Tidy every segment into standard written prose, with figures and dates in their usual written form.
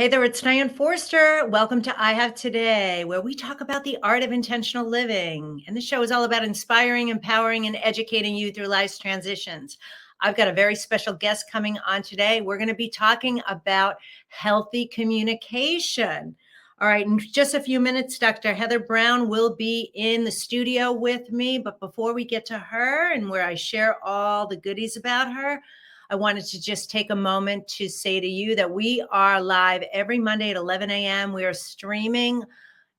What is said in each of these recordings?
Hey there, it's Diane Forster. Welcome to I Have Today, where we talk about the art of intentional living. And the show is all about inspiring, empowering, and educating you through life's transitions. I've got a very special guest coming on today. We're going to be talking about healthy communication. All right, in just a few minutes, Dr. Heather Browne will be in the studio with me. But before we get to her and where I share all the goodies about her, I wanted to just take a moment to say to you that we are live every Monday at 11 a.m. We are streaming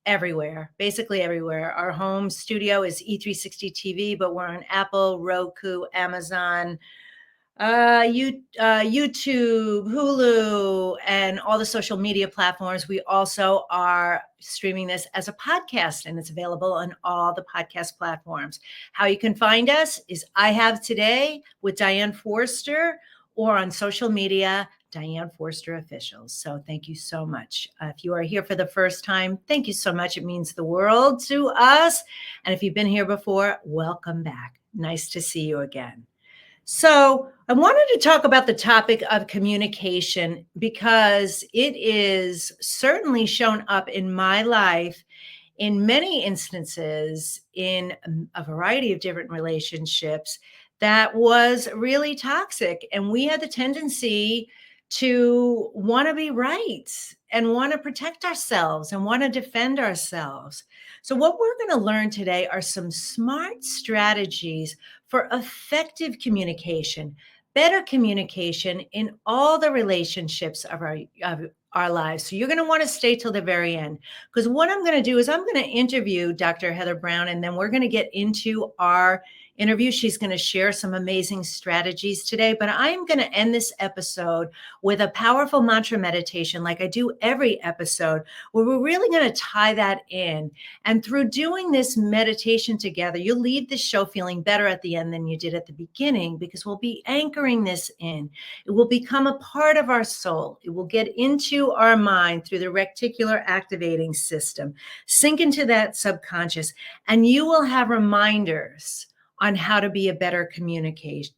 everywhere, basically everywhere. Our home studio is E360 TV, but we're on Apple, Roku, Amazon, YouTube, Hulu, and all the social media platforms. We also are streaming this as a podcast, and it's available on all the podcast platforms. How you can find us is I Have Today with Diane Forster, or on social media, Diane Forster Official. So thank you so much. If you are here for the first time, thank you so much. It means the world to us. And if you've been here before, welcome back. Nice to see you again. So I wanted to talk about the topic of communication because it is certainly shown up in my life in many instances in a variety of different relationships that was really toxic. And we had the tendency to want to be right and want to protect ourselves and want to defend ourselves. So what we're going to learn today are some smart strategies for effective communication, better communication in all the relationships of our lives. So you're going to want to stay till the very end, because what I'm going to do is I'm going to interview Dr. Heather Browne, and then we're going to get into our interview. She's going to share some amazing strategies today, but I'm going to end this episode with a powerful mantra meditation like I do every episode, where we're really going to tie that in. And through doing this meditation together, you'll leave the show feeling better at the end than you did at the beginning, because we'll be anchoring this in. It will become a part of our soul. It will get into our mind through the reticular activating system, sink into that subconscious, and you will have reminders on how to be a better communication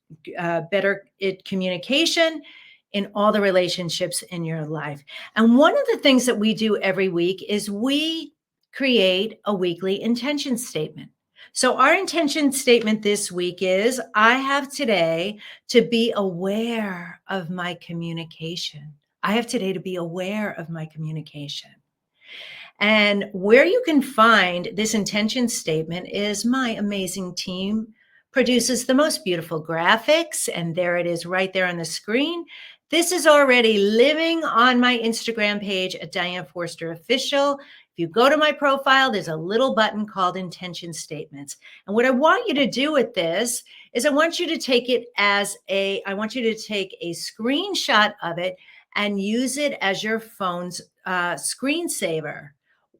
in all the relationships in your life. And one of the things that we do every week is we create a weekly intention statement. So our intention statement this week is, I have today to be aware of my communication. I have today to be aware of my communication. And where you can find this intention statement is my amazing team produces the most beautiful graphics. And there it is right there on the screen. This is already living on my Instagram page at Diane Forster Official. If you go to my profile, there's a little button called intention statements. And what I want you to do with this is I want you to take a screenshot of it and use it as your phone's screensaver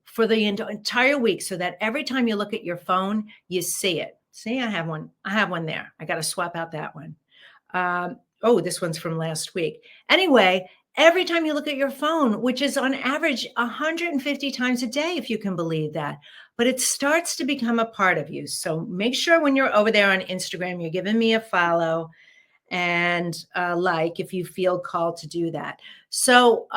for the entire week, so that every time you look at your phone, you see it. See, I have one there. I got to swap out that one. This one's from last week. Anyway, every time you look at your phone, which is on average 150 times a day, if you can believe that, but it starts to become a part of you. So make sure when you're over there on Instagram, you're giving me a follow and like if you feel called to do that. So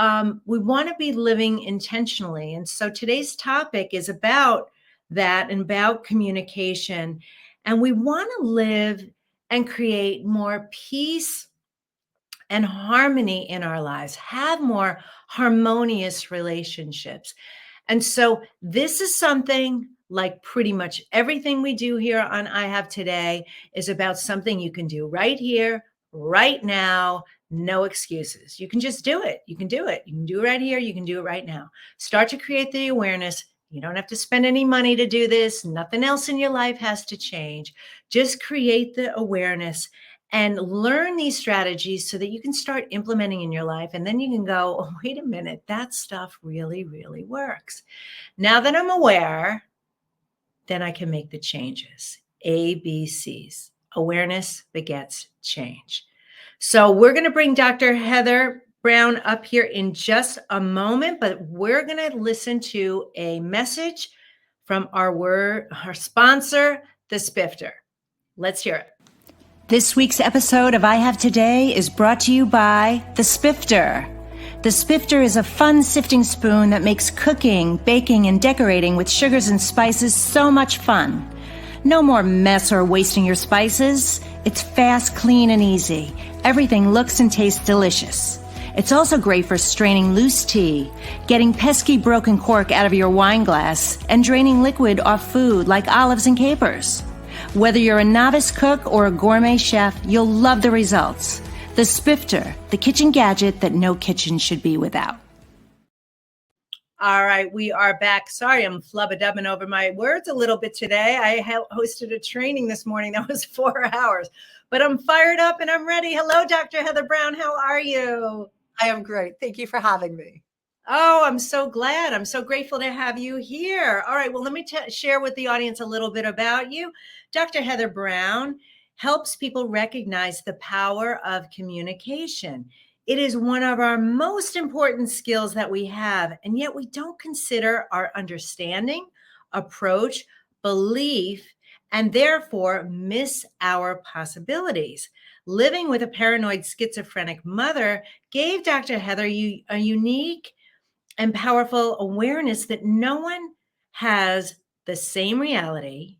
we want to be living intentionally. And so today's topic is about that and about communication. And we want to live and create more peace and harmony in our lives, have more harmonious relationships. And so this is something like pretty much everything we do here on I Have Today is about something you can do right here, right now, no excuses. You can just do it. You can do it. You can do it right here. You can do it right now. Start to create the awareness. You don't have to spend any money to do this. Nothing else in your life has to change. Just create the awareness and learn these strategies so that you can start implementing in your life. And then you can go, oh, wait a minute, that stuff really, really works. Now that I'm aware, then I can make the changes. ABCs. Awareness begets change. So we're going to bring Dr. Heather Browne up here in just a moment, but we're going to listen to a message from our sponsor, the Spifter. Let's hear it. This week's episode of I Have Today is brought to you by the Spifter. The spifter is a fun sifting spoon that makes cooking, baking, and decorating with sugars and spices so much fun. No more mess or wasting your spices. It's fast, clean, and easy. Everything looks and tastes delicious. It's also great for straining loose tea, getting pesky broken cork out of your wine glass, and draining liquid off food like olives and capers. Whether you're a novice cook or a gourmet chef, you'll love the results. The spifter, the kitchen gadget that no kitchen should be without. All right, we are back. Sorry, I'm flubba-dubbing over my words a little bit today. I hosted a training this morning that was 4 hours, but I'm fired up and I'm ready. Hello, Dr. Heather Browne. How are you? I am great. Thank you for having me. Oh, I'm so glad. I'm so grateful to have you here. All right, well, let me share with the audience a little bit about you. Dr. Heather Browne helps people recognize the power of communication. It is one of our most important skills that we have, and yet we don't consider our understanding, approach, belief, and therefore miss our possibilities. Living with a paranoid schizophrenic mother gave Dr. Heather a unique and powerful awareness that no one has the same reality,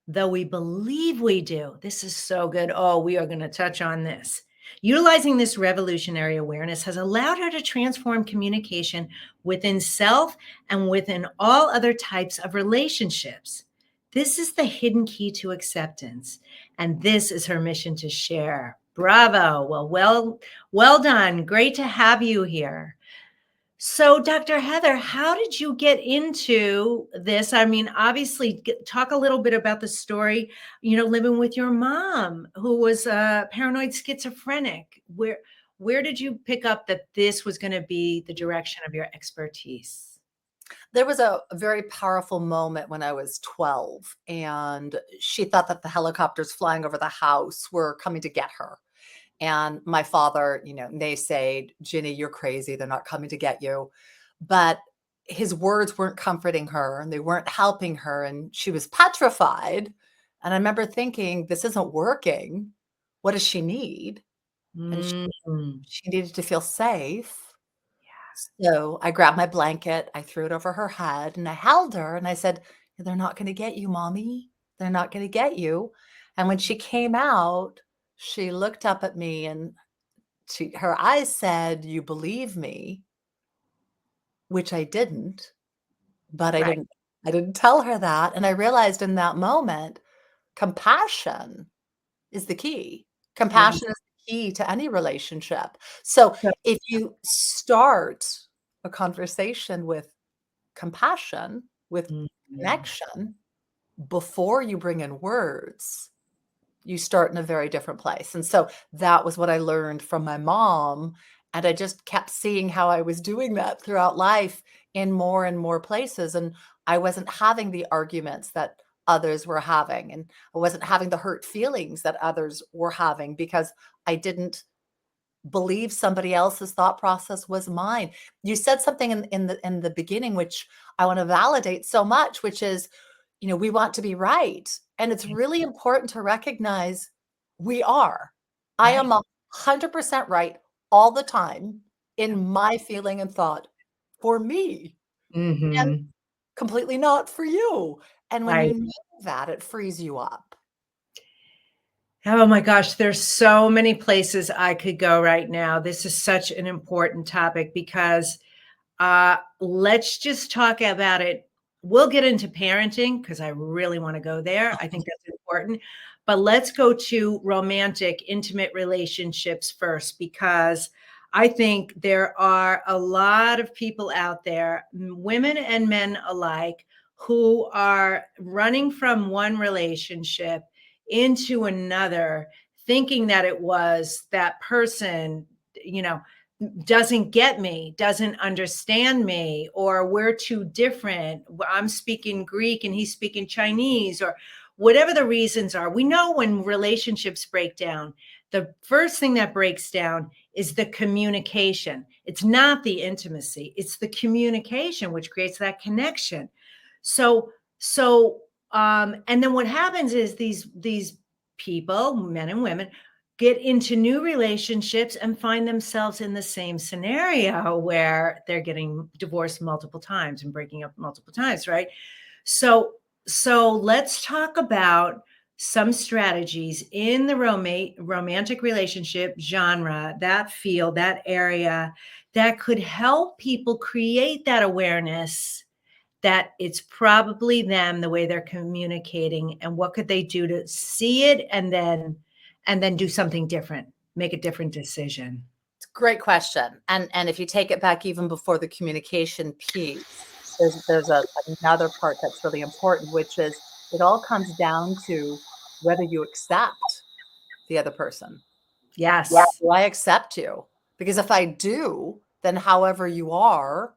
though we believe we do. This is so good. Oh, we are going to touch on this. Utilizing this revolutionary awareness has allowed her to transform communication within self and within all other types of relationships. This is the hidden key to acceptance, and this is her mission to share. Bravo. Well done. Great to have you here. So, Dr. Heather, how did you get into this? I mean, obviously, talk a little bit about the story, living with your mom, who was paranoid schizophrenic. Where did you pick up that this was going to be the direction of your expertise? There was a very powerful moment when I was 12, and she thought that the helicopters flying over the house were coming to get her. And my father, naysayed, "Ginny, you're crazy. They're not coming to get you." But his words weren't comforting her and they weren't helping her. And she was petrified. And I remember thinking, this isn't working. What does she need? And Mm. she needed to feel safe. So I grabbed my blanket, I threw it over her head, and I held her and I said, "They're not going to get you, mommy. They're not going to get you." And when she came out, she looked up at me and her eyes said, "You believe me," which I didn't, but Right. I didn't tell her that. And I realized in that moment, compassion is the key. Mhm. Compassion is the key to any relationship. So if you start a conversation with compassion, with Mhm. connection, before you bring in words, you start in a very different place. And so that was what I learned from my mom. And I just kept seeing how I was doing that throughout life in more and more places. And I wasn't having the arguments that others were having. And I wasn't having the hurt feelings that others were having because I didn't believe somebody else's thought process was mine. You said something in the beginning, which I want to validate so much, which is, we want to be right. And it's really important to recognize we are. I Right. am 100% right all the time in my feeling and thought for me, and Mhm. completely not for you. And when Right. you know that, it frees you up. Oh my gosh, there's so many places I could go right now. This is such an important topic because let's just talk about it. We'll get into parenting because I really want to go there. I think that's important. But let's go to romantic, intimate relationships first, because I think there are a lot of people out there, women and men alike, who are running from one relationship into another, thinking that it was that person, you know, doesn't get me, doesn't understand me, or we're too different. I'm speaking Greek and he's speaking Chinese, or whatever the reasons are. We know when relationships break down, the first thing that breaks down is the communication. It's not the intimacy, it's the communication which creates that connection. So and then what happens is these people, men and women, get into new relationships and find themselves in the same scenario where they're getting divorced multiple times and breaking up multiple times, right? So, so let's talk about some strategies in the romantic relationship genre, that field, that area, that could help people create that awareness that it's probably them, the way they're communicating, and what could they do to see it and then do something different, make a different decision. It's a great question. And if you take it back even before the communication piece, there's another part that's really important, which is it all comes down to whether you accept the other person. Yes. Do I accept you? Because if I do, then however you are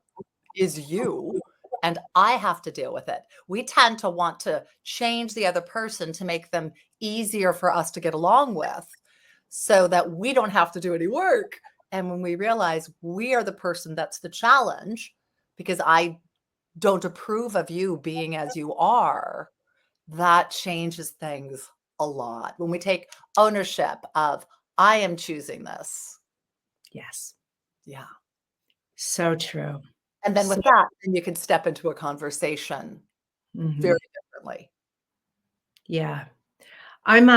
is you, and I have to deal with it. We tend to want to change the other person to make them easier for us to get along with so that we don't have to do any work. And when we realize we are the person that's the challenge because I don't approve of you being as you are, that changes things a lot. When we take ownership of, I am choosing this. Yes. Yeah. So true. And then with that, then you can step into a conversation very differently. Yeah. I'm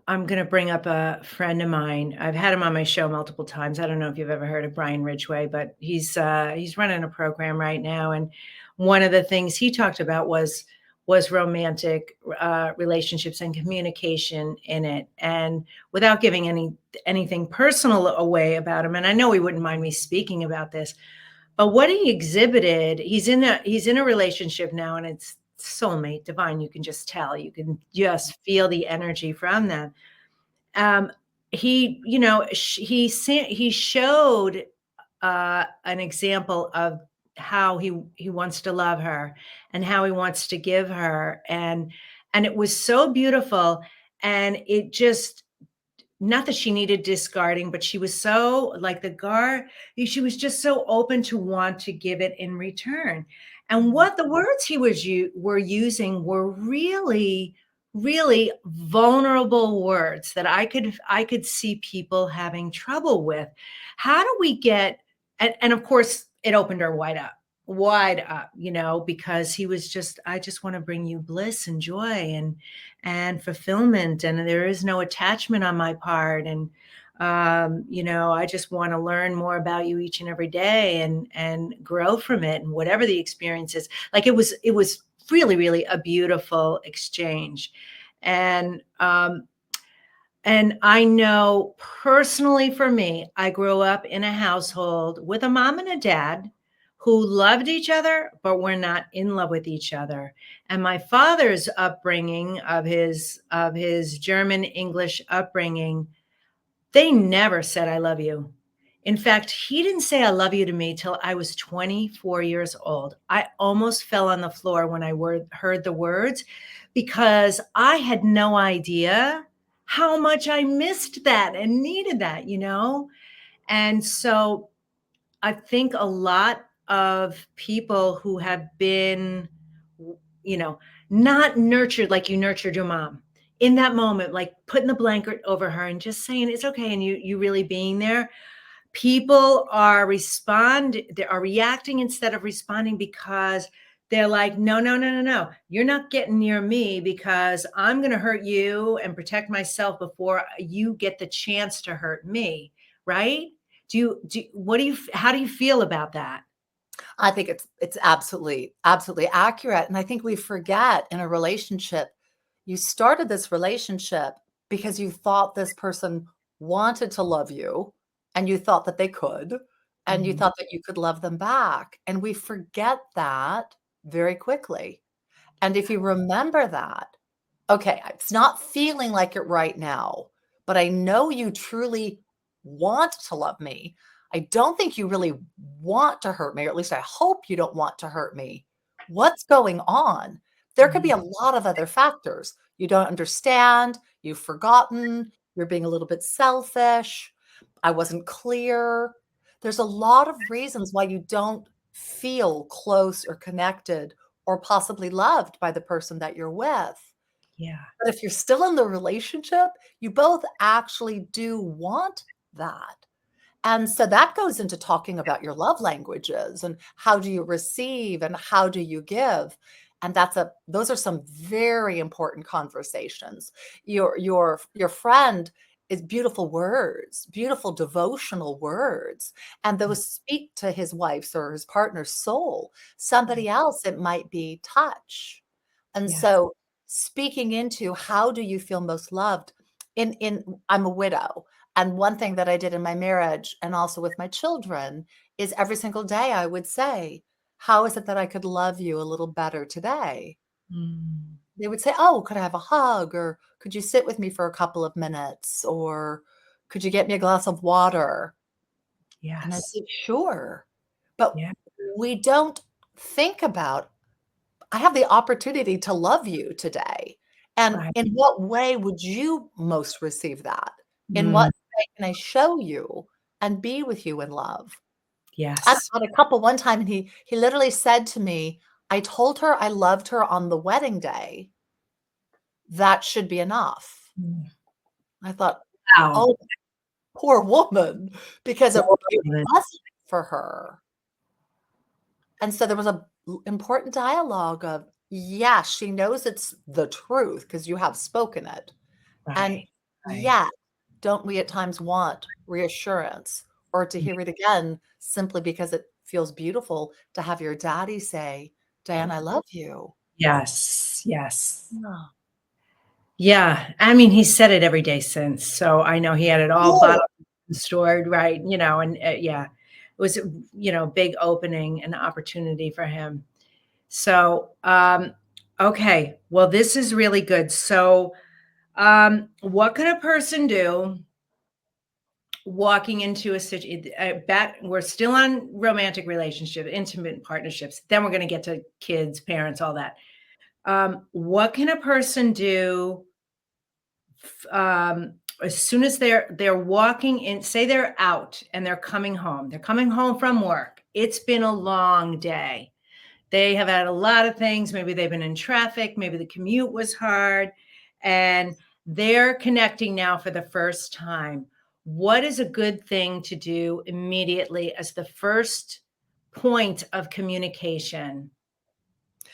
going to bring up a friend of mine. I've had him on my show multiple times. I don't know if you've ever heard of Browne Ridgway, but he's running a program right now, and one of the things he talked about was romantic relationships and communication in it, and without giving anything personal away about him. And I know he wouldn't mind me speaking about this, but what he exhibited, he's in a relationship now, and it's soulmate divine. You can just tell. You can just feel the energy from them. He showed an example of how he wants to love her and how he wants to give her, and it was so beautiful, and it just, not that she needed discarding, but she was so like she was just so open to want to give it in return. And what the words were using were really, really vulnerable words that I could see people having trouble with. How do we get, and of course it opened her wide up, because he was just, I just want to bring you bliss and joy and fulfillment, and there is no attachment on my part, and I just want to learn more about you each and every day and grow from it, and whatever the experience is. Like, it was really, really a beautiful exchange. And I know personally, for me, I grew up in a household with a mom and a dad who loved each other, but were not in love with each other. And my father's upbringing, of his German English upbringing, they never said I love you. In fact, he didn't say I love you to me till I was 24 years old. I almost fell on the floor when I heard the words, because I had no idea how much I missed that and needed that. And so I think a lot of people who have been, you know, not nurtured like you nurtured your mom in that moment, like putting the blanket over her and just saying it's okay, and you really being there. People they are reacting instead of responding, because they're like, no, no, no, no, no, you're not getting near me, because I'm going to hurt you and protect myself before you get the chance to hurt me. Right? How do you feel about that? I think it's absolutely accurate. And I think we forget in a relationship, you started this relationship because you thought this person wanted to love you and you thought that they could, and you Mhm. thought that you could love them back. And we forget that very quickly. And if you remember that, okay, it's not feeling like it right now, but I know you truly want to love me. I don't think you really want to hurt me, or at least I hope you don't want to hurt me. What's going on? There could be Mhm. a lot of other factors. You don't understand, you've forgotten, you're being a little bit selfish, I wasn't clear. There's a lot of reasons why you don't feel close or connected or possibly loved by the person that you're with. Yeah. But if you're still in the relationship, you both actually do want that. And so that goes into talking about your love languages and how do you receive and how do you give. And those are some very important conversations. Your friend is beautiful words, beautiful devotional words, and Mm. those speak to his wife's or his partner's soul. Right. Somebody else, it might be touch. And Yes. so speaking into how do you feel most loved in I'm a widow. And one thing that I did in my marriage and also with my children is every single day I would say, "How is it that I could love you a little better today?" Mm. They would say, "Oh, could I have a hug? Or could you sit with me for a couple of minutes? Or could you get me a glass of water?" And I Yes. said, "Sure." But Yeah. we don't think about, I have the opportunity to love you today. And Right. in what way would you most receive that? In what Mm. way can I show you and be with you in love? I Yes. had a couple one time, and he literally said to me, "I told her I loved her on the wedding day. That should be enough." Mm. I thought, Wow. "Oh, poor woman," because Poor it woman. wasn't for her. And so there was a important dialogue of, yes, she knows it's the truth because you have spoken it. And Right. Right. yet, don't we at times want reassurance or to Yeah. hear it again simply because it feels beautiful to have your daddy say, "Diane, I love you." Yes. Yes. Yeah. Yeah. I mean, he said it every day since, so I know he had it all Good. bottled and stored, right, and, yeah. It was, big opening and opportunity for him. So, okay. Well, this is really good. So, what can a person do walking into a situation? We're still on romantic relationship, intimate partnerships. Then we're going to get to kids, parents, all that. What can a person do as soon as they're walking in? Say they're out and they're coming home. They're coming home from work. It's been a long day. They have had a lot of things. Maybe they've been in traffic. Maybe the commute was hard, and they're connecting now for the first time. What is a good thing to do immediately as the first point of communication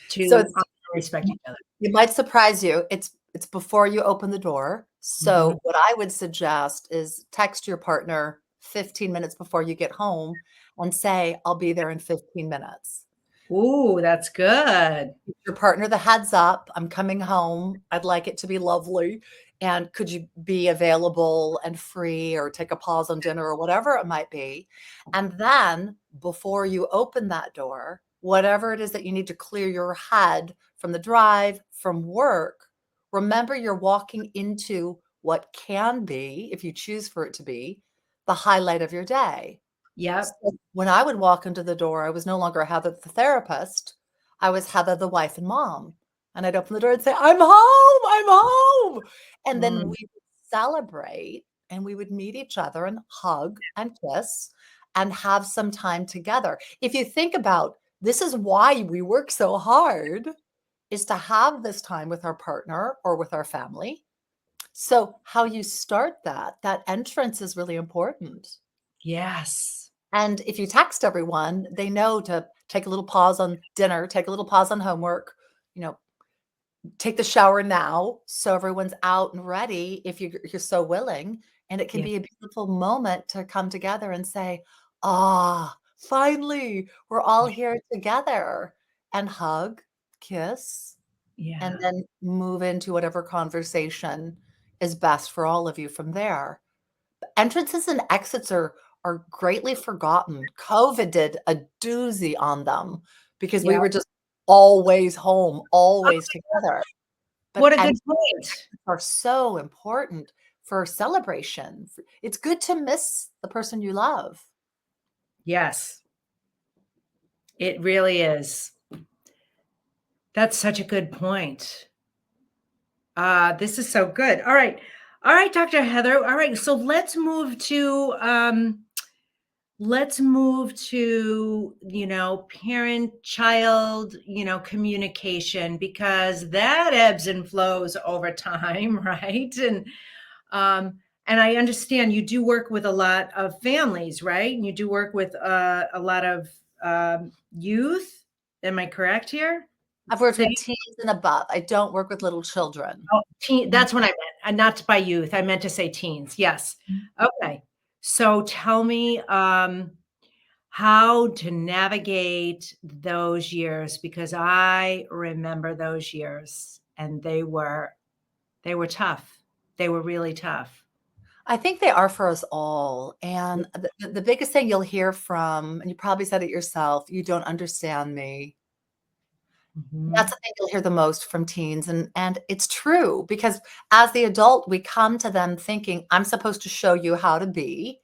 So to it's respect each other? it might surprise you. It's before you open the door. Mhm. So what I would suggest is text your partner 15 minutes before you get home and say, "I'll be there in 15 minutes." Ooh, that's good. Give your partner the heads up, "I'm coming home. I'd like it to be lovely. And could you be available and free or take a pause on dinner," or whatever it might be. And then before you open that door, whatever it is that you need to clear your head from the drive, from work, remember you're walking into what can be, if you choose for it to be, the highlight of your day. Yep. So when I would walk into the door, I was no longer Heather the therapist. I was Heather the wife and mom. And I'd open the door and say, "I'm home, I'm home." And then we Mm, would celebrate and we would meet each other and hug and kiss and have some time together. If you think about, this is why we work so hard, is to have this time with our partner or with our family. So how you start that entrance is really important. yes. And if you text everyone, they know to take a little pause on dinner, take a little pause on homework, you know, take the shower now so everyone's out and ready if you're so willing. And it can Yeah. be a beautiful moment to come together and say, "Ah, finally, we're all here together," and hug, kiss, and Yeah. then move into whatever conversation is best for all of you from there. Entrances and exits are greatly forgotten. COVID did a doozy on them because we Yeah. were just always home, always together. But What a good entrances point. are so important for celebration. It's good to miss the person you love. Yes, it really is. That's such a good point. This is so good. All right. All right, Dr. Heather. All right. So let's move to let's move to, parent child, communication, because that ebbs and flows over time, right? Um, and I understand you do work with a lot of families, right? And you do work with a lot of youth. Am I correct here? I've worked Say, with teens and above. I don't work with little children. oh, that's what I meant. And not by youth. I meant to say teens. Yes. Okay. So tell me, how to navigate those years, because I remember those years and they were tough. They were really tough. I think they are for us all, and the biggest thing you'll hear from, and you probably said it yourself, "You don't understand me." That's Mhm. the thing you'll hear the most from teens, and it's true because as the adult, we come to them thinking, "I'm supposed to show you how to be,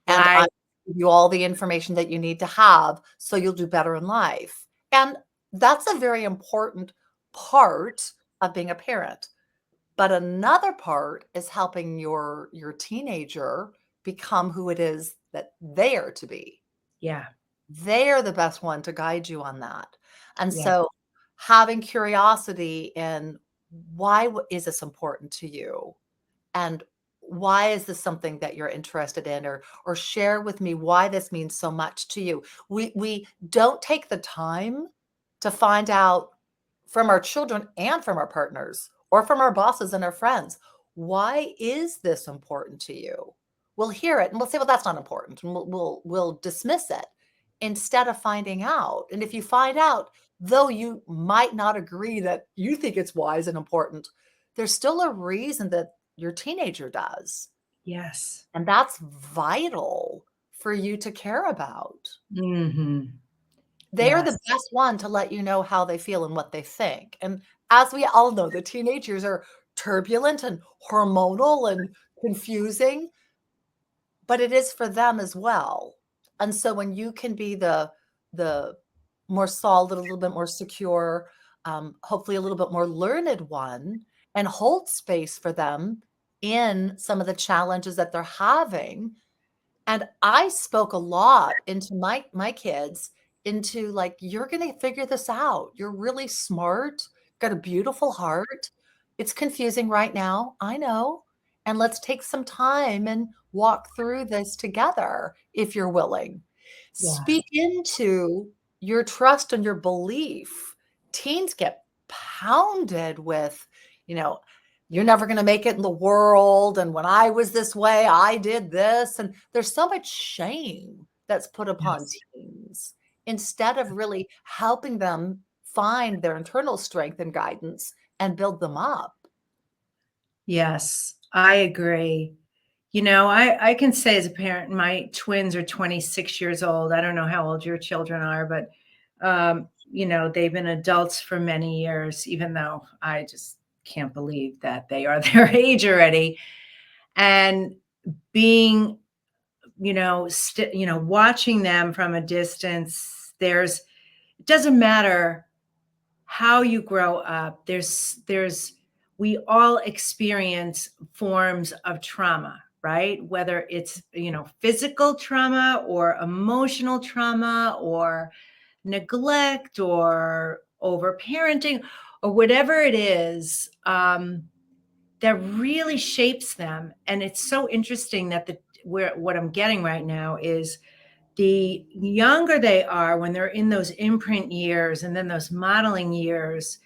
and I Right. give you all the information that you need to have so you'll do better in life." And that's a very important part of being a parent. But another part is helping your teenager become who it is that they are to be. Yeah. They're the best one to guide you on that. And Yeah. so having curiosity in why is this important to you? And why is this something that you're interested in? Or share with me why this means so much to you. We don't take the time to find out from our children and from our partners or from our bosses and our friends, why is this important to you? We'll hear it and we'll say, well, that's not important. And we'll dismiss it instead of finding out. And if you find out, though you might not agree that you think it's wise and important, there's still a reason that your teenager does. Yes. And that's vital for you to care about. Mhm. They are the Yes. best one to let you know how they feel and what they think. And as we all know, the teenagers are turbulent and hormonal and confusing, but it is for them as well. And so when you can be the more solid, a little bit more secure, hopefully a little bit more learned one, and hold space for them in some of the challenges that they're having, and I spoke a lot into my kids into like, "You're gonna figure this out. You're really smart, got a beautiful heart. It's confusing right now, I know, and let's take some time and walk through this together if you're willing." Yeah. Speak into your trust and your belief. Teens get pounded with, you know, "You're never gonna make it in the world, and when I was this way, I did this," and there's so much shame that's put upon Yes. teens instead of really helping them find their internal strength and guidance and build them up. Yes. I agree. I can say as a parent, my twins are 26 years old. I don't know how old your children are, but they've been adults for many years, even though I just can't believe that they are their age already. And being, watching them from a distance, it doesn't matter how you grow up. We all experience forms of trauma, right? Whether it's, physical trauma or emotional trauma or neglect or overparenting or whatever it is, that really shapes them. And it's so interesting that what I'm getting right now is the younger they are, when they're in those imprint years and then those modeling years,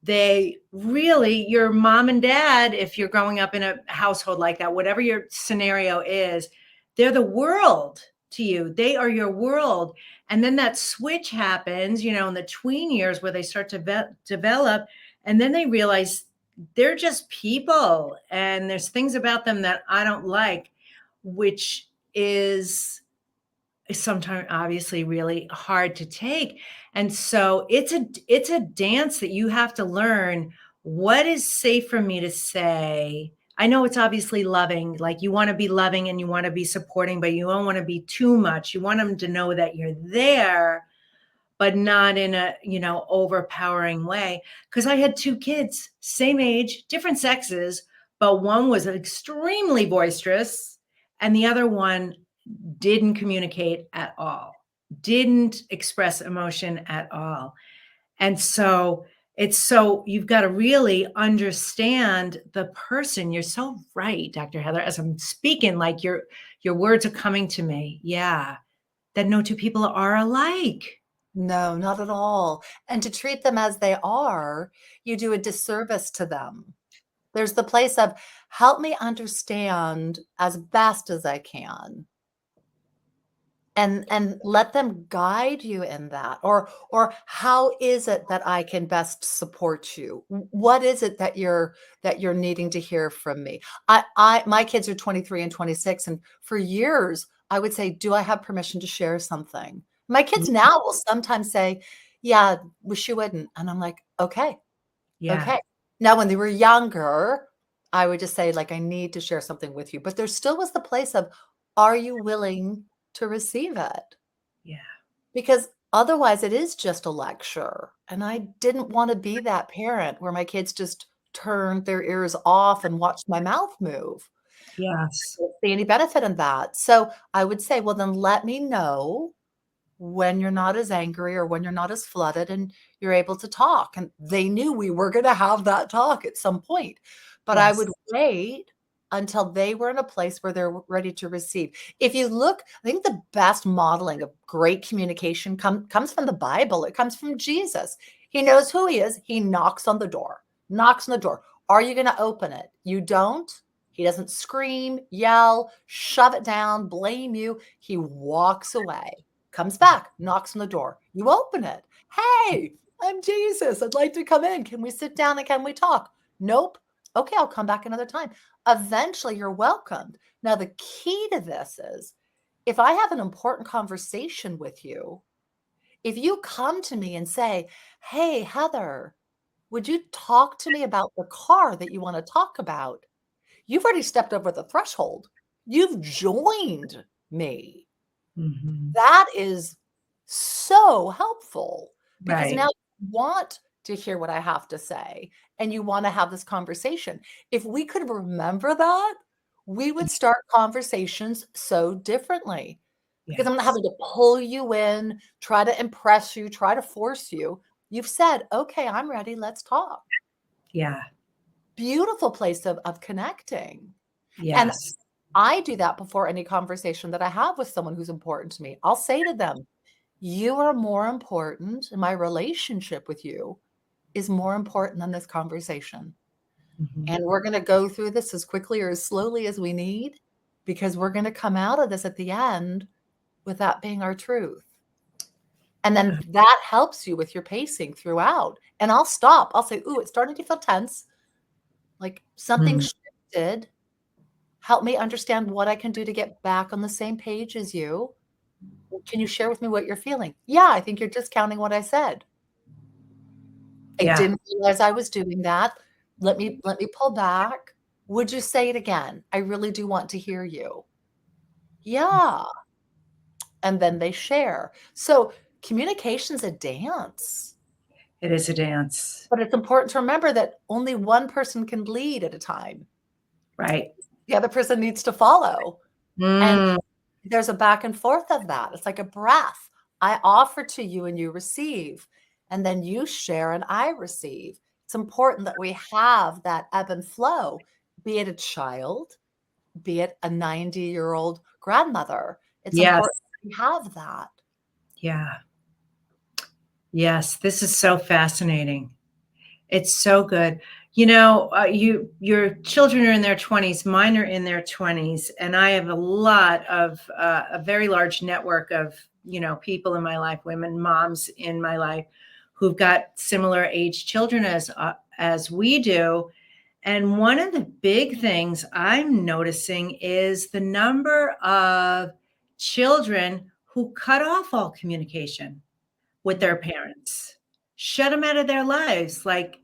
they really, your mom and dad, if you're growing up in a household like that, whatever your scenario is, they're the world to you. They are your world. And then that switch happens, in the tween years where they start to develop, and then they realize they're just people and there's things about them that I don't like, which is sometimes obviously really hard to take. And so it's a dance that you have to learn what is safe for me to say. I know it's obviously loving, like you want to be loving and you want to be supporting, but you don't want to be too much. You want them to know that you're there, but not in a, overpowering way. Because I had two kids, same age, different sexes, but one was extremely boisterous and the other one didn't communicate at all, didn't express emotion at all. And so you've got to really understand the person. You're so right, Dr. Heather, as I'm speaking, like your words are coming to me. Yeah. That no two people are alike. No, not at all. And to treat them as they are, you do a disservice to them. There's the place of help me understand as best as I can. And let them guide you in that, or how is it that I can best support you? What is it that you're needing to hear from me? I my kids are 23 and 26, and for years I would say, do I have permission to share something? My kids now will sometimes say, yeah, wish you wouldn't, and I'm like, okay. Yeah. Okay. Now, when they were younger, I would just say, like, I need to share something with you. But there still was the place of, are you willing to receive it? Yeah. Because otherwise, it is just a lecture. And I didn't want to be that parent where my kids just turned their ears off and watched my mouth move. Yes. I don't see any benefit in that. So I would say, well, then let me know when you're not as angry or when you're not as flooded and you're able to talk. And they knew we were going to have that talk at some point. But I would Yes. wait until they were in a place where they're ready to receive. If you look, I think the best modeling of great communication comes from the Bible. It comes from Jesus. He knows who he is. He knocks on the door, knocks on the door. Are you going to open it? You don't. He doesn't scream, yell, shove it down, blame you. He walks away, comes back, knocks on the door. You open it. Hey, I'm Jesus. I'd like to come in. Can we sit down and can we talk? Nope. Okay, I'll come back another time. Eventually, you're welcomed. Now, the key to this is if I have an important conversation with you, if you come to me and say, hey, Heather, would you talk to me about the car that you want to talk about? You've already stepped over the threshold. You've joined me. Mhm. That is so helpful because Right. now you want to hear what I have to say and you want to have this conversation. If we could remember that, we would start conversations so differently because I'm not Yes. having to pull you in, try to impress you, try to force you. You've said, okay, I'm ready. Let's talk. Yeah. Beautiful place of connecting. And Yes. I do that before any conversation that I have with someone who's important to me. I'll say to them, you are more important, and my relationship with you is more important than this conversation. Mhm. And we're going to go through this as quickly or as slowly as we need because we're going to come out of this at the end with that being our truth. And then that helps you with your pacing throughout. And I'll stop. I'll say, ooh, it's starting to feel tense. Like something Mm. shifted. Help me understand what I can do to get back on the same page as you. Can you share with me what you're feeling? Yeah, I think you're discounting what I said. I Yeah. didn't realize I was doing that. Let me pull back. Would you say it again? I really do want to hear you. Yeah. And then they share. So communication's a dance, It is a dance. but it's important to remember that only one person can lead at a time. Right. The other person needs to follow. And Mm. there's a back and forth of that. It's like a breath. I offer to you and you receive, and then you share and I receive. It's important that we have that ebb and flow, be it a child, be it a 90-year-old grandmother. It's Yes. important that we have that. Yeah. Yes. This is so fascinating. It's so good. Your children are in their 20s, mine are in their 20s, and I have a very large network of, people in my life, women, moms in my life who've got similar age children as we do. And one of the big things I'm noticing is the number of children who cut off all communication with their parents, shut them out of their lives. Like,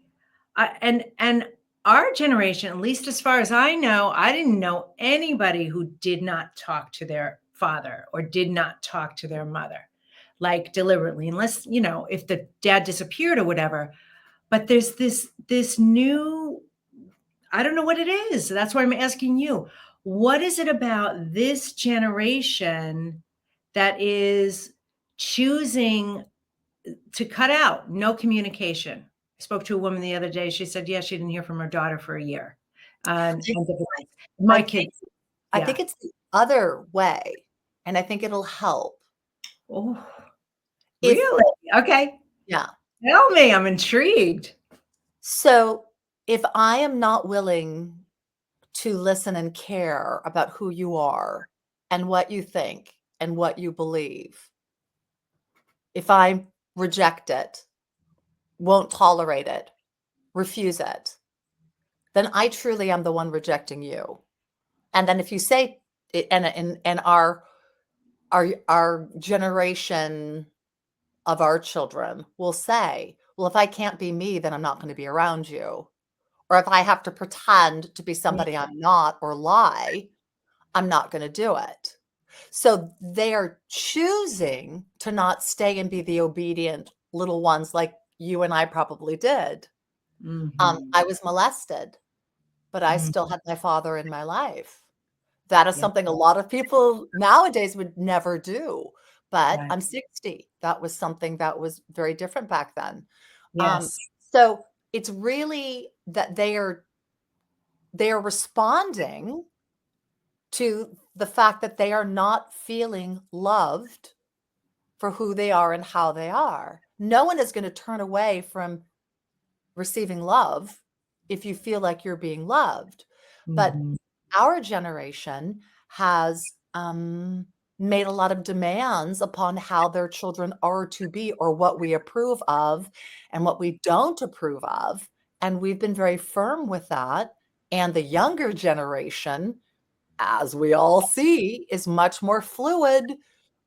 and our generation, at least as far as I know, I didn't know anybody who did not talk to their father or did not talk to their mother, like deliberately, unless, if the dad disappeared or whatever. But there's this new, I don't know what it is. That's why I'm asking you. What is it about this generation that is choosing to cut out no communication? I spoke to a woman the other day. She said, yeah, she didn't hear from her daughter for a year. I And different things. I My think kids, I yeah. think it's the other way, and I think it'll help. Oh, If really? Okay. Yeah. Tell me. I'm intrigued. So, if I am not willing to listen and care about who you are and what you think and what you believe, if I reject it, won't tolerate it, refuse it, then I truly am the one rejecting you. And then if you say it, and our generation of our children will say, well, if I can't be me, then I'm not going to be around you. Or if I have to pretend to be Yeah. somebody I'm not or lie, I'm not going to do it. So they are choosing to not stay and be the obedient little ones like you and I probably did. Mhm. I was molested, but I Mm. still had my father in my life. That is Yeah. something a lot of people nowadays would never do, but Right. I'm 60. That was something that was very different back then. Um, Yes. so it's really that they are responding to the fact that they are not feeling loved for who they are and how they are. No one is going to turn away from receiving love if you feel like you're being loved. But Mhm. our generation has made a lot of demands upon how their children are to be or what we approve of and what we don't approve of. And we've been very firm with that. And the younger generation, as we all see, is much more fluid,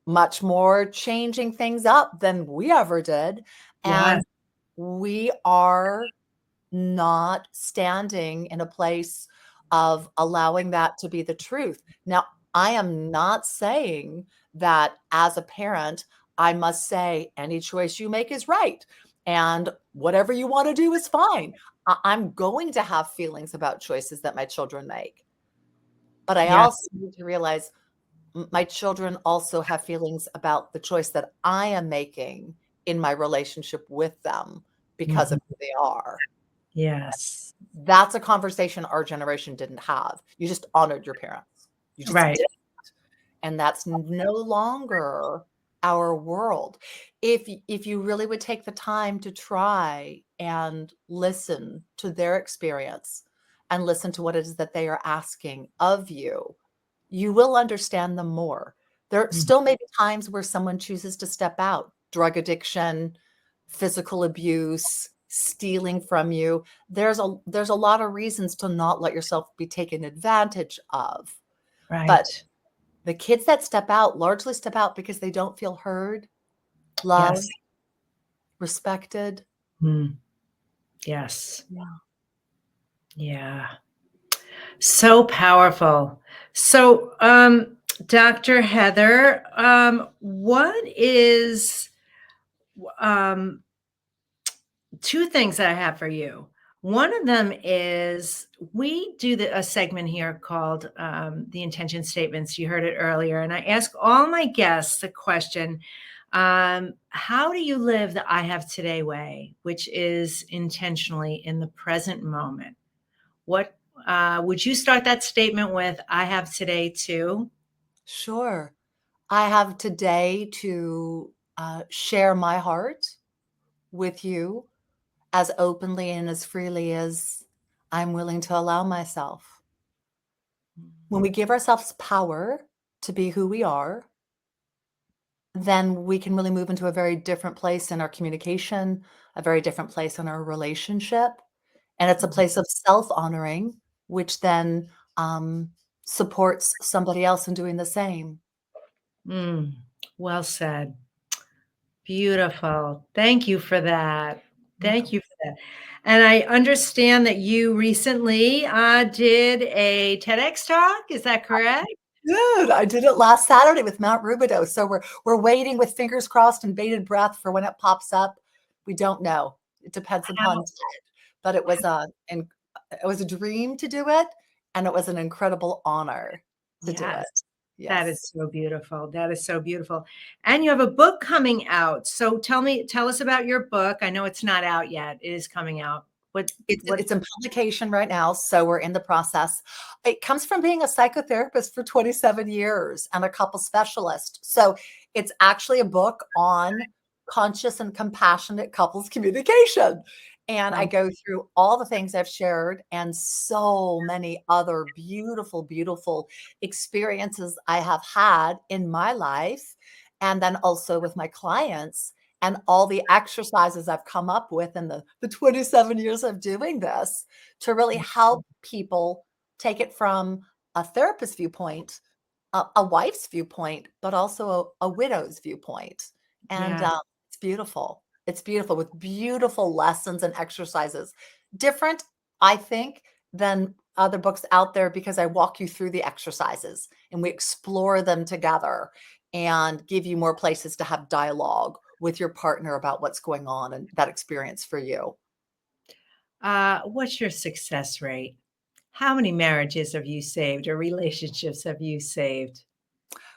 much more changing things up than we ever did. Yes. And we are not standing in a place of allowing that to be the truth. Now, I am not saying that as a parent, I must say any choice you make is right and whatever you want to do is fine. I'm going to have feelings about choices that my children make. But I Yeah. also need to realize my children also have feelings about the choice that I am making in my relationship with them because Mhm. of who they are. Yes. That's a conversation our generation didn't have. You just honored your parents. You just Right. did. And that's no longer our world. If you really would take the time to try and listen to their experience and listen to what it is that they are asking of you, you will understand them more. There Mm. still may be times where someone chooses to step out, drug addiction, physical abuse, stealing from you. There's a lot of reasons to not let yourself be taken advantage of. But Right. the kids that step out largely step out because they don't feel heard, Yes. loved, respected. Mm. Yes. Yeah. Yeah. So powerful. So, Dr. Heather, what is um, two things that I have for you? One of them is we do a segment here called the intention statements. You heard it earlier. And I ask all my guests the question, how do you live the I have today way, which is intentionally in the present moment? What would you start that statement with? I have today too. Sure. I have today to share my heart with you as openly and as freely as I'm willing to allow myself. When we give ourselves power to be who we are, then we can really move into a very different place in our communication, a very different place in our relationship. And it's a place of self honoring, which then um, supports somebody else in doing the same. Mm, well said. Beautiful. Thank you for that. Thank Welcome. you for that. And I understand that you recently did a TEDx talk. Is that correct? Good. I did it last Saturday with Mount Rubidoux. So we're waiting with fingers crossed and bated breath for when it pops up. We don't know. It depends upon How, Ted. But it was a dream to do it. and it was an incredible honor to do it. Yes. That is Yes. so beautiful. That is so beautiful. And you have a book coming out. So tell us about your book. I know it's not out yet. It is coming out. What It's in publication right now, so we're in the process. It comes from being a psychotherapist for 27 years and a couple specialist. So it's actually a book on conscious and compassionate couples communication. And I um, go through all the things I've shared and so many other beautiful, beautiful experiences I have had in my life. And then also with my clients and all the exercises I've come up with in the 27 years of doing this to really help people take it from a therapist's viewpoint, a wife's viewpoint, but also a widow's viewpoint. And yeah. it's beautiful. It's beautiful with beautiful lessons and exercises. Different, I think, than other books out there because I walk you through the exercises and we explore them together and give you more places to have dialogue with your partner about what's going on and that experience for you. What's your success rate? How many marriages have you saved or relationships have you saved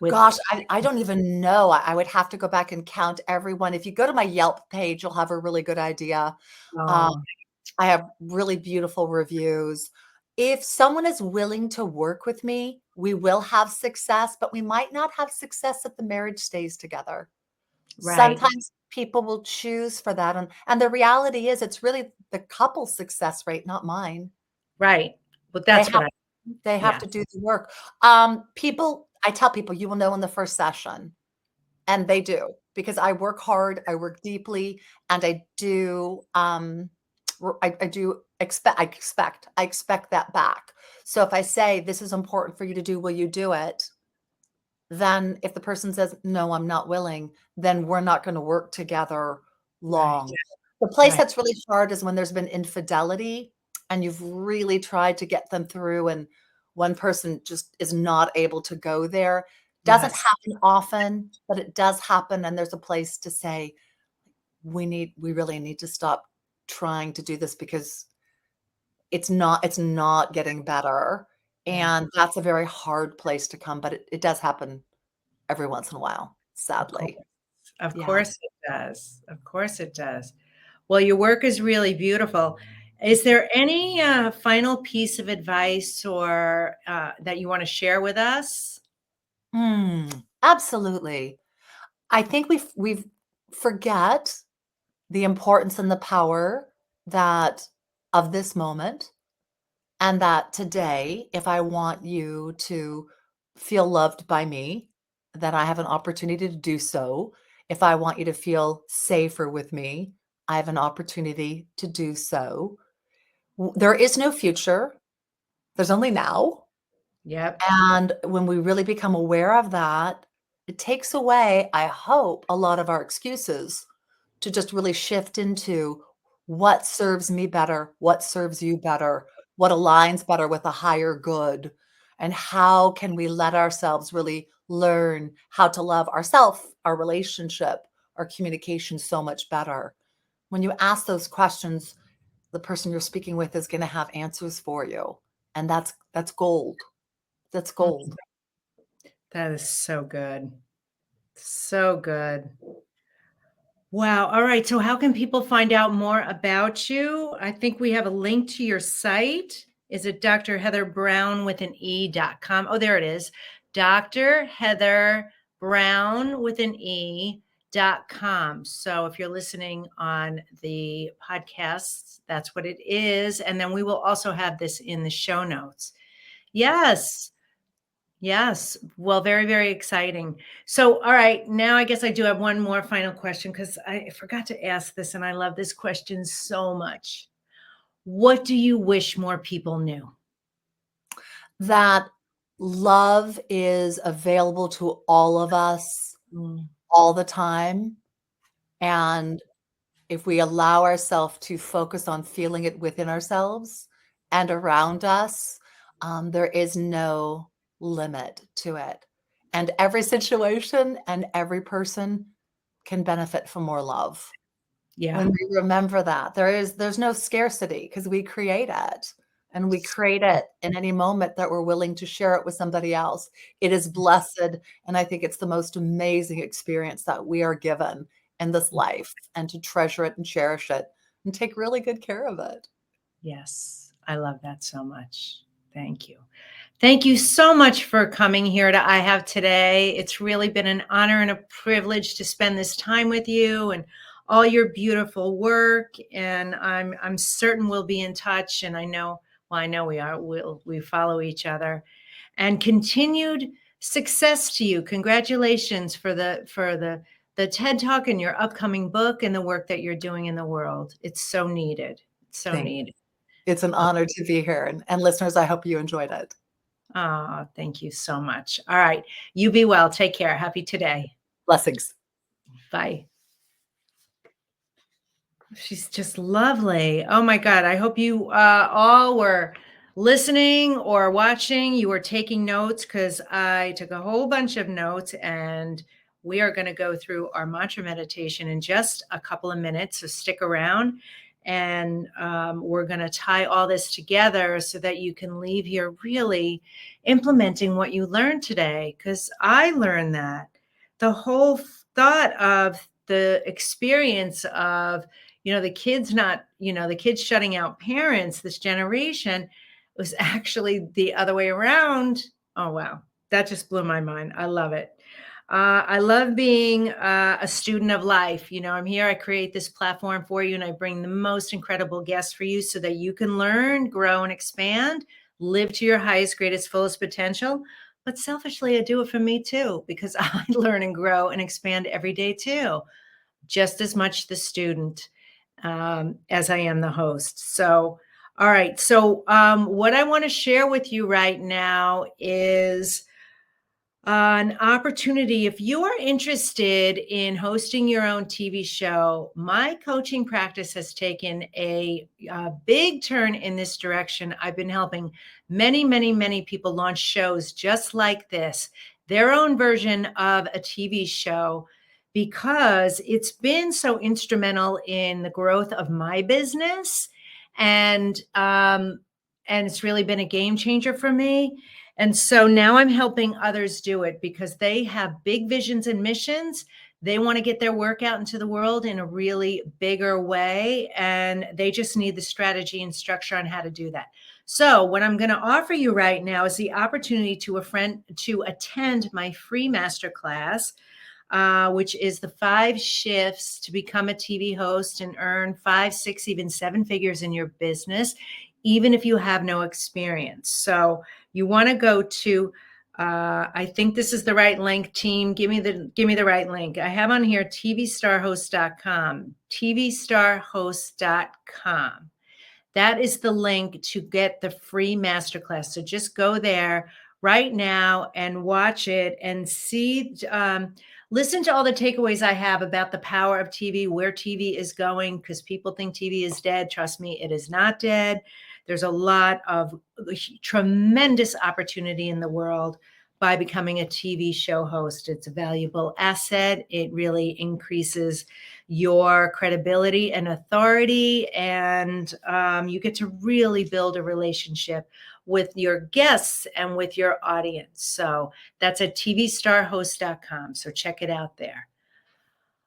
with Gosh, I don't even know. I would have to go back and count everyone. If you go to my Yelp page, you'll have a really good idea. Uh, oh, I have really beautiful reviews. If someone is willing to work with me, we will have success, but we might not have success if the marriage stays together. right, Sometimes people will choose for that, and the reality is it's really the couple's success rate, not mine. right. But They that's have what I they have yeah, to do the work. People I tell people, "You will know in the first session." And they do, because I work hard, I work deeply, and I do, I do I expect that back. So if I say, "This is important for you to do, will you do it?" Then if the person says, "No, I'm not willing," then we're not gonna work together right, long. The place right. that's really hard is when there's been infidelity and you've really tried to get them through and one person just is not able to go there. Doesn't Yes, happen often, but it does happen, and there's a place to say, we really need to stop trying to do this because it's not getting better." yeah. And that's a very hard place to come, but it does happen every once in a while, Of course. sadly. Of Yeah. course it does. Of course it does. Well, your work is really beautiful. Is there any final piece of advice or that you want to share with us? Absolutely. I think we've forget the importance and the power that of this moment, and that today, if I want you to feel loved by me, that I have an opportunity to do so. If I want you to feel safer with me, I have an opportunity to do so. There is no future. There's only now. Yep. And when we really become aware of that, it takes away, I hope, a lot of our excuses to just really shift into what serves me better, what serves you better, what aligns better with a higher good, and how can we let ourselves really learn how to love ourself, our relationship, our communication so much better. When you ask those questions, the person you're speaking with is going to have answers for you, and that's gold. That's Mm, gold. that is so good. So good. Wow. All right. So, how can people find out more about you? I think we have a link to your site. Is it Dr. Heather Brown with an E.com? Oh, there it is. Dr. Heather Brown with an E.com. So, if you're listening on the podcast, that's what it is. And then we will also have this in the show notes. Yes. Yes. Well, very, very exciting. So, all right, now I guess I do have one more final question because I forgot to ask this and I love this question so much. What do you wish more people knew? That love is available to all of us Mm, all the time, and if we allow ourselves to focus on feeling it within ourselves and around us, there is no limit to it. And every situation and every person can benefit from more love. yeah. When we remember that, there's no scarcity because we create it. and we create it in any moment that we're willing to share it with somebody else. It is blessed, and I think it's the most amazing experience that we are given in this life, and to treasure it and cherish it and take really good care of it. Yes, I love that so much. Thank you. Thank you so much for coming here to I Have Today. It's really been an honor and a privilege to spend this time with you and all your beautiful work. And I'm certain we'll be in touch. And I know, well, I know we are. We follow each other. And continued success to you. Congratulations for the TED Talk and your upcoming book and the work that you're doing in the world. It's so needed. It's so Thank needed. It's an honor to be here, and listeners, I hope you enjoyed it. Oh, thank you so much. All right. You be well. Take care. Happy today. Blessings. Bye. She's just lovely. Oh my God. I hope you all were listening or watching. You were taking notes, because I took a whole bunch of notes, and we are going to go through our mantra meditation in just a couple of minutes. So stick around, and we're going to tie all this together so that you can leave here really implementing what you learned today. Because I learned that the whole thought of the experience of the kids the kids shutting out parents, this generation, was actually the other way around. Oh, wow. That just blew my mind. I love it. I love being a student of life. I'm here. I create this platform for you, and I bring the most incredible guests for you so that you can learn, grow, and expand, live to your highest, greatest, fullest potential. But selfishly, I do it for me too, because I learn and grow and expand every day too, just as much the student as I am the host. So, all right. So, what I want to share with you right now is an opportunity. If you are interested in hosting your own TV show, my coaching practice has taken a big turn in this direction. I've been helping many, many, many people launch shows just like this, their own version of a TV show, because it's been so instrumental in the growth of my business, and it's really been a game changer for me. And so now I'm helping others do it, because they have big visions and missions. They want to get their work out into the world in a really bigger way, and they just need the strategy and structure on how to do that. So what I'm going to offer you right now is the opportunity to attend my free masterclass, which is the 5 shifts to become a TV host and earn 5, 6, even 7 figures in your business, even if you have no experience. So you want to go to, I think this is the right link, team. Give me the right link. I have on here tvstarhost.com, tvstarhost.com. That is the link to get the free masterclass. So just go there right now and watch it and see, listen to all the takeaways I have about the power of TV, where TV is going, because people think TV is dead. Trust me, it is not dead. There's a lot of tremendous opportunity in the world by becoming a TV show host. It's a valuable asset. It really increases your credibility and authority, and you get to really build a relationship with your guests and with your audience. So that's at tvstarhost.com. So check it out there.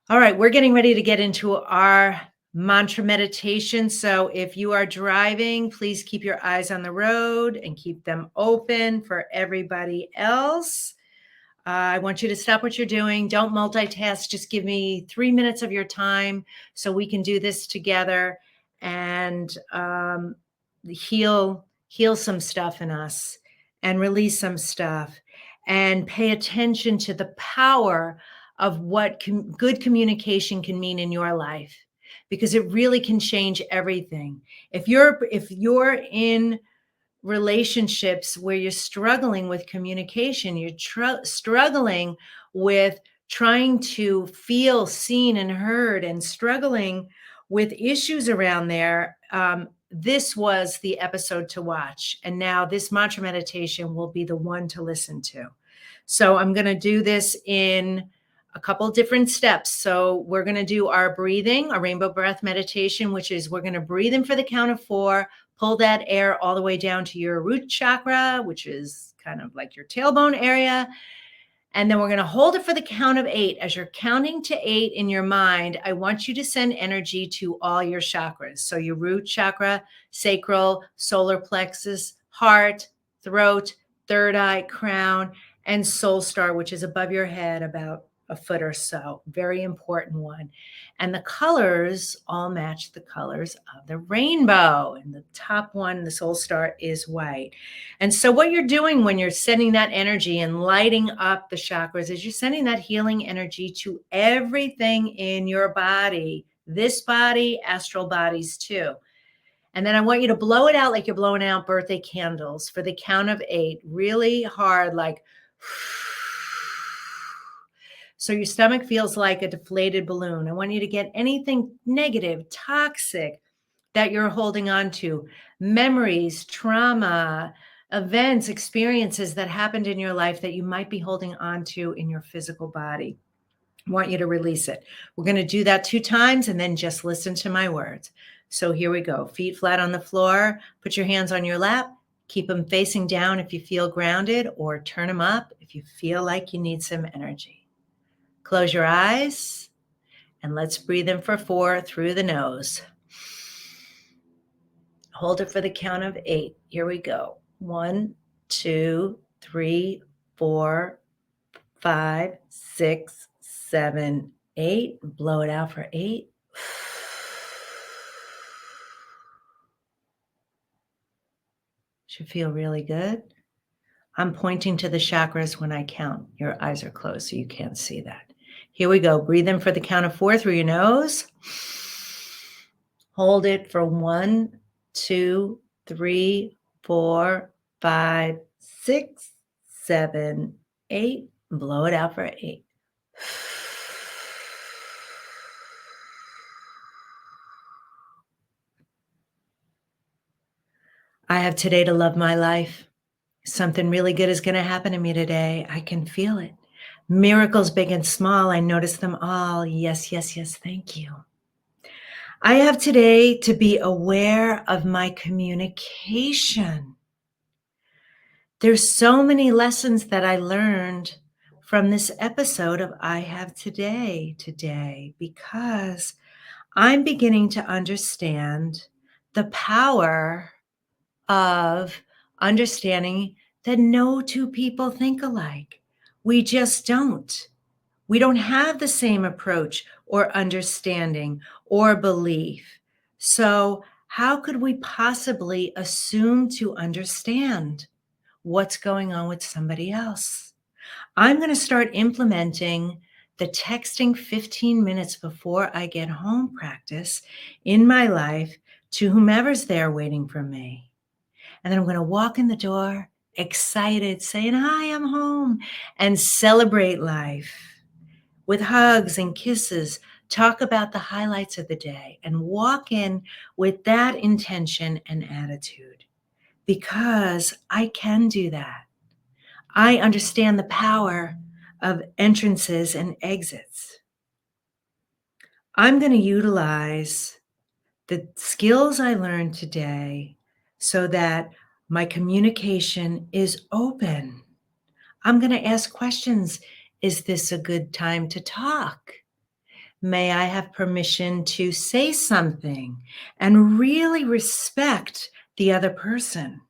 All right, we're getting ready to get into our mantra meditation. So if you are driving, please keep your eyes on the road and keep them open for everybody else. I want you to stop what you're doing. Don't multitask. Just give me 3 minutes of your time so we can do this together and heal some stuff in us and release some stuff, and pay attention to the power of what good communication can mean in your life, because it really can change everything. If you're in relationships where you're struggling with communication, you're struggling with trying to feel seen and heard, and struggling with issues around there, this was the episode to watch. And now this mantra meditation will be the one to listen to. So I'm going to do this in a couple different steps. So we're going to do our breathing, our rainbow breath meditation, which is we're going to breathe in for the count of 4, pull that air all the way down to your root chakra, which is kind of like your tailbone area. And then we're going to hold it for the count of 8. As you're counting to 8 in your mind, I want you to send energy to all your chakras. So your root chakra, sacral, solar plexus, heart, throat, third eye, crown, and soul star, which is above your head about a foot or so. Very important one. And the colors all match the colors of the rainbow. And the top one, the soul star, is white. And so what you're doing when you're sending that energy and lighting up the chakras is you're sending that healing energy to everything in your body, this body, astral bodies too. And then I want you to blow it out like you're blowing out birthday candles for the count of 8, really hard, like, so your stomach feels like a deflated balloon. I want you to get anything negative, toxic that you're holding on to, memories, trauma, events, experiences that happened in your life that you might be holding on to in your physical body. I want you to release it. We're going to do that 2 times and then just listen to my words. So here we go. Feet flat on the floor. Put your hands on your lap. Keep them facing down if you feel grounded, or turn them up if you feel like you need some energy. Close your eyes and let's breathe in for 4 through the nose. Hold it for the count of 8. Here we go. 1, 2, 3, 4, 5, 6, 7, 8. Blow it out for 8. Should feel really good. I'm pointing to the chakras when I count. Your eyes are closed, so you can't see that. Here we go. Breathe in for the count of 4 through your nose. Hold it for 1, 2, 3, 4, 5, 6, 7, 8. Blow it out for 8. I have today to love my life. Something really good is going to happen to me today. I can feel it. Miracles big and small, I notice them all. Yes, yes, yes, thank you. I have today to be aware of my communication. There's so many lessons that I learned from this episode of I Have today, because I'm beginning to understand the power of understanding that no 2 people think alike. We just don't. We don't have the same approach or understanding or belief. So how could we possibly assume to understand what's going on with somebody else? I'm going to start implementing the texting 15 minutes before I get home practice in my life to whomever's there waiting for me. And then I'm going to walk in the door excited, saying, "Hi, I'm home," and celebrate life with hugs and kisses. Talk about the highlights of the day and walk in with that intention and attitude, because I can do that. I understand the power of entrances and exits. I'm going to utilize the skills I learned today so that my communication is open. I'm going to ask questions. Is this a good time to talk? May I have permission to say something? And really respect the other person.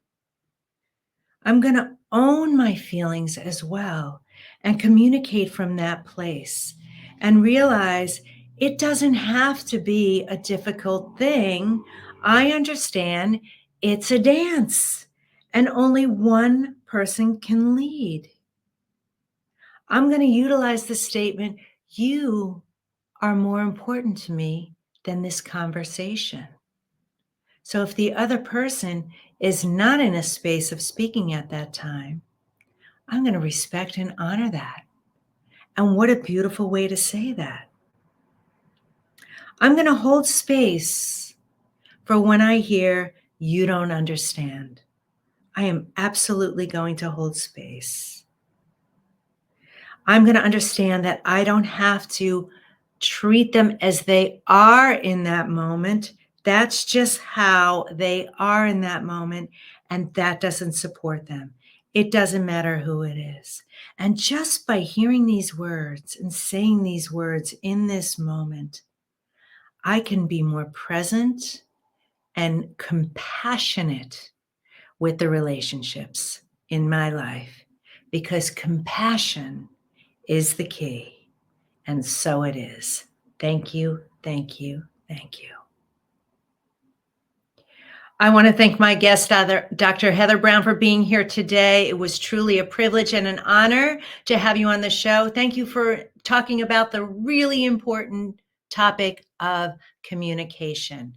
I'm going to own my feelings as well and communicate from that place and realize it doesn't have to be a difficult thing. I understand it's a dance and only one person can lead. I'm going to utilize the statement, "You are more important to me than this conversation." So if the other person is not in a space of speaking at that time, I'm going to respect and honor that. And what a beautiful way to say that. I'm going to hold space for when I hear you don't understand. I am absolutely going to hold space. I'm going to understand that I don't have to treat them as they are in that moment. That's just how they are in that moment, and that doesn't support them. It doesn't matter who it is. And just by hearing these words and saying these words in this moment, I can be more present and compassionate with the relationships in my life, because compassion is the key. And so it is. Thank you, thank you, thank you. I want to thank my guest, Dr. Heather Browne, for being here today. It was truly a privilege and an honor to have you on the show. Thank you for talking about the really important topic of communication.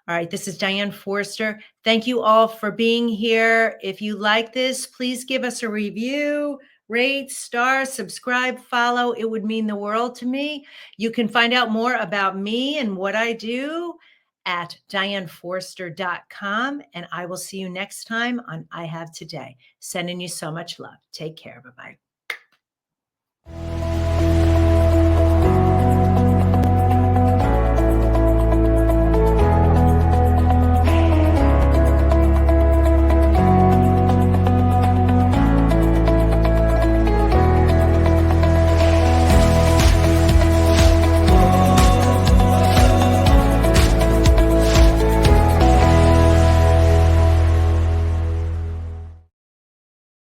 All right, this is Diane Forster. Thank you all for being here. If you like this, please give us a review, rate, star, subscribe, follow. It would mean the world to me. You can find out more about me and what I do at dianeforster.com. And I will see you next time on I Have Today. Sending you so much love. Take care. Bye-bye.